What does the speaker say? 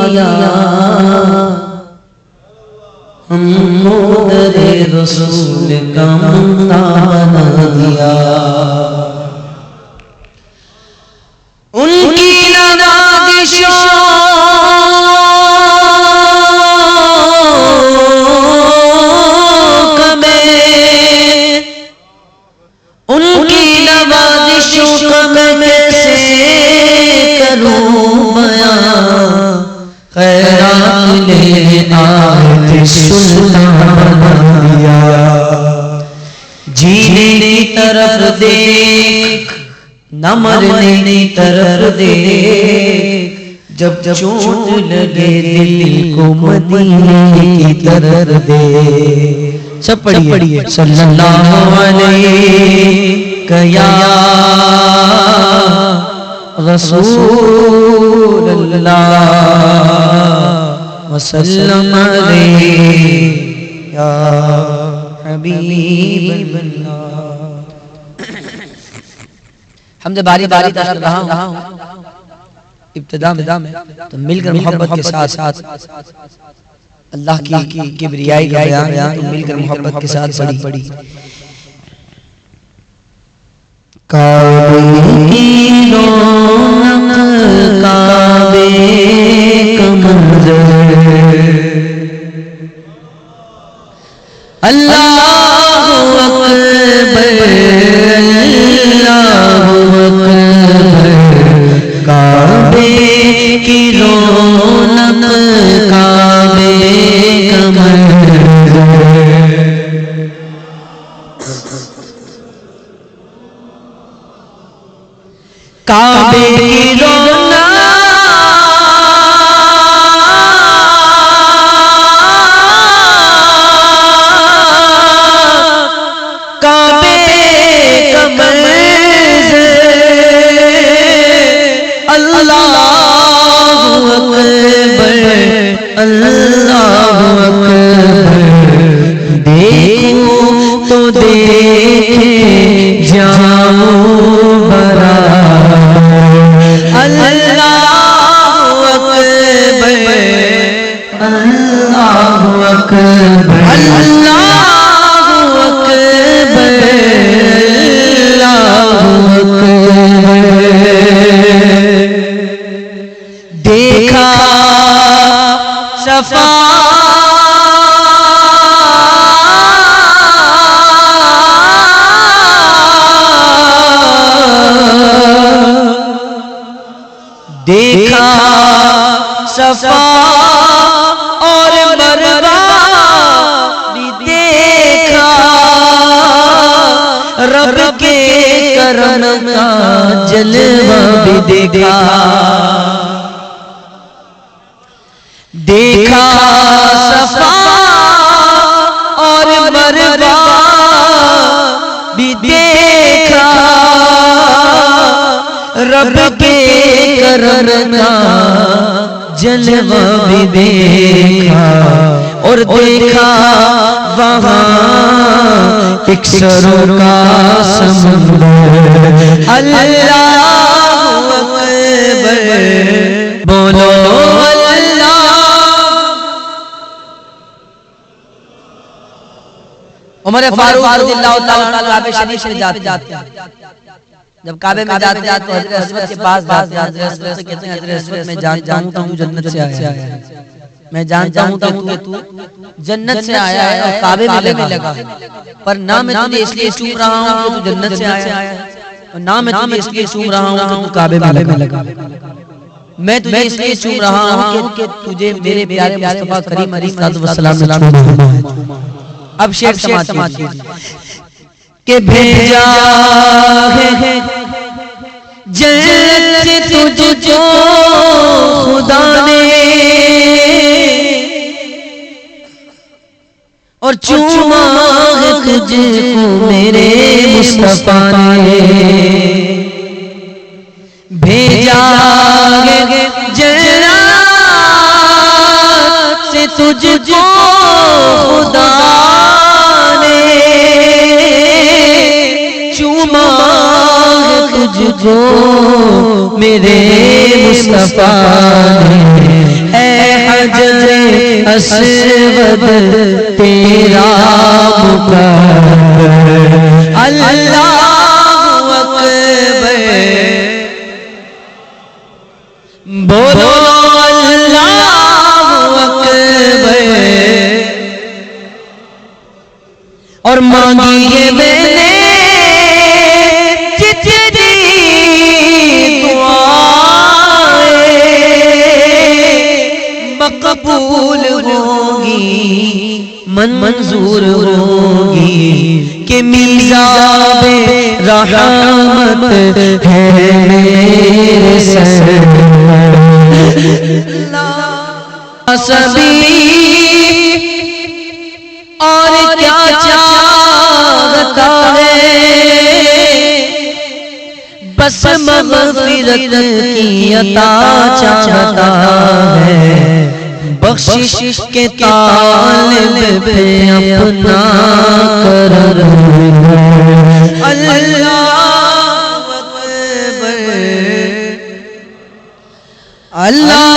دیا ہم کو در رسول کا ممتانا دیا ان کی نوازشوں کا میں کیسے کروں بیان خیرات لے آئے سلطان دیا جینے کی طرف دیکھ نہ مرنے کی طرف دیکھ جب چوٹ لگے دل کو مدینے کی طرف دیکھ سب پڑھیے صلی اللہ علیہ یا رسول اللہ وسلم علیہ یا حبیب اللہ حمد باری باری طرف رہا ہوں ابتدا میں تو مل کر محبت کے ساتھ اللہ کی کبریائی کا بیان مل کر محبت کے ساتھ پڑھی کعبے کی رونق کعبے کا منظر اللہ اکبر اللہ اکبر کعبے کی رونق کعبے کا منظر کعبے کی رونق کعبے کا منظر اللہ اکبر اللہ اکبر دیکھو تو دیکھے جاؤ برا اللہ اکبر اللہ اکبر اللہ اکبر اللہ اکبر دیکھا صفا دیکھا صفا اور مروا بھی دیکھا رب کے کرم کا جلوہ بھی دیکھا دیکھا صفا اور مروا بھی دیکھا رب کے کرم کا جلوہ بھی دیکھا اور دیکھا وہاں ایک سروں کا سمندر اللہ اکبر بولو اللہ عمر فاروق رضی اللہ تعالیٰ کعبہ شریف سے جاتے جب کعبے میں جاتے تو حضرت اسود کے پاس جاتے حضرت اسود سے کہتے ہیں حضرت اسود میں جانتا ہوں تو جنت سے آیا ہے میں جانتا ہوں کہ تو جنت سے آیا ہے اور کعبے میں لگا پر نہ میں تجھے اس لیے چوم رہا ہوں کہ تو جنت سے آیا ہے اور نہ میں تجھے اس لیے چوم رہا ہوں کہ تو کعبے میں لگا میں تجھے اس لیے چوم رہا ہوں کہ تجھے میرے پیارے مصطفیٰ کریم علیہ السلام نے چوما ہے اب شیخ سماعت کہ بھیجا ہے جنت تجھ جو خدا نے اور چوما ہے تجھ کو میرے مصطفیٰ نے بھیجا ہے جنت سے تجھ کو خدا نے چوما تجھ کو میرے مصطفیٰ نے اے اسود تیرا مقدر اللہ اکبر بولو اللہ اکبر اور مانگی ہے میں نے مقبول ہوگی منظور ہوگی کہ مرزا بے رحمت ہے میرے سرور سبھی اور کیا چاہتا ہے بس مغفرت کی عطا چاہتا ہے بخشش کے طالب پہ اپنا کرم اللہ اکبر اللہ